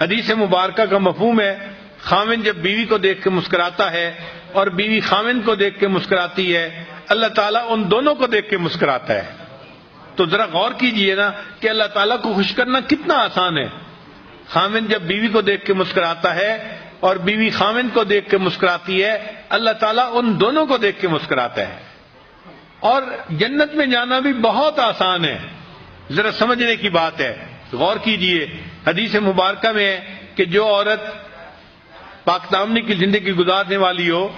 حدیث مبارکہ کا مفہوم ہے خاوند جب بیوی کو دیکھ کے مسکراتا ہے اور بیوی خاوند کو دیکھ کے مسکراتی ہے، اللہ تعالیٰ ان دونوں کو دیکھ کے مسکراتا ہے۔ تو ذرا غور کیجئے نا کہ اللہ تعالیٰ کو خوش کرنا کتنا آسان ہے۔ خاوند جب بیوی کو دیکھ کے مسکراتا ہے اور بیوی خاوند کو دیکھ کے مسکراتی ہے، اللہ تعالیٰ ان دونوں کو دیکھ کے مسکراتا ہے۔ اور جنت میں جانا بھی بہت آسان ہے، ذرا سمجھنے کی بات ہے۔ غور کیجئے، حدیث مبارکہ میں ہے کہ جو عورت پاک دامنی کی زندگی گزارنے والی ہو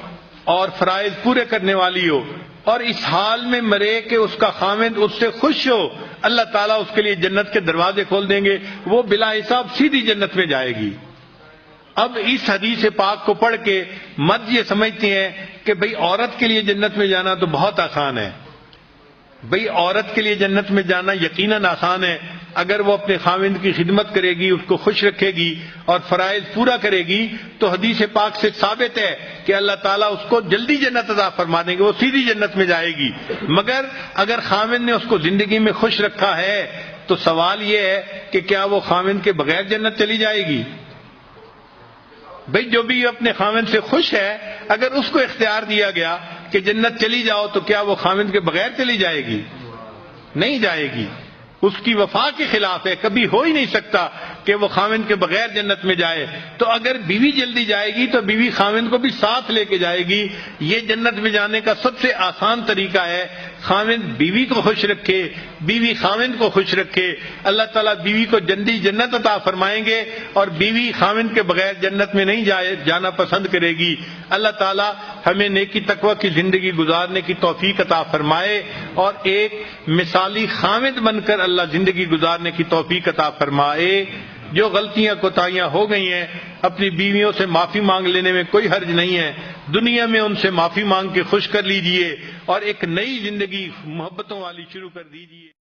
اور فرائض پورے کرنے والی ہو اور اس حال میں مرے کہ اس کا خاوند اس سے خوش ہو، اللہ تعالیٰ اس کے لیے جنت کے دروازے کھول دیں گے، وہ بلا حساب سیدھی جنت میں جائے گی۔ اب اس حدیث پاک کو پڑھ کے مرد یہ سمجھتے ہیں کہ بھئی عورت کے لیے جنت میں جانا تو بہت آسان ہے۔ بھئی عورت کے لیے جنت میں جانا یقیناً آسان ہے اگر وہ اپنے خاوند کی خدمت کرے گی، اس کو خوش رکھے گی اور فرائض پورا کرے گی تو حدیث پاک سے ثابت ہے کہ اللہ تعالیٰ اس کو جلدی جنت عطا فرما دیں گے، وہ سیدھی جنت میں جائے گی۔ مگر اگر خاوند نے اس کو زندگی میں خوش رکھا ہے تو سوال یہ ہے کہ کیا وہ خاوند کے بغیر جنت چلی جائے گی؟ بھئی جو بھی اپنے خاوند سے خوش ہے، اگر اس کو اختیار دیا گیا کہ جنت چلی جاؤ تو کیا وہ خاوند کے بغیر چلی جائے گی؟ نہیں جائے گی، اس کی وفا کے خلاف ہے، کبھی ہو ہی نہیں سکتا کہ وہ خاوند کے بغیر جنت میں جائے۔ تو اگر بیوی جلدی جائے گی تو بیوی خاوند کو بھی ساتھ لے کے جائے گی۔ یہ جنت میں جانے کا سب سے آسان طریقہ ہے، خاوند بیوی کو خوش رکھے، بیوی خاوند کو خوش رکھے، اللہ تعالیٰ بیوی کو جلدی جنت عطا فرمائیں گے اور بیوی خاوند کے بغیر جنت میں نہیں جانا پسند کرے گی۔ اللہ تعالیٰ ہمیں نیکی تقوی کی زندگی گزارنے کی توفیق عطا فرمائے اور ایک مثالی خاوند بن کر اللہ زندگی گزارنے کی توفیق عطا فرمائے۔ جو غلطیاں کوتاہیاں ہو گئی ہیں اپنی بیویوں سے معافی مانگ لینے میں کوئی حرج نہیں ہے، دنیا میں ان سے معافی مانگ کے خوش کر لیجئے اور ایک نئی زندگی محبتوں والی شروع کر دیجئے۔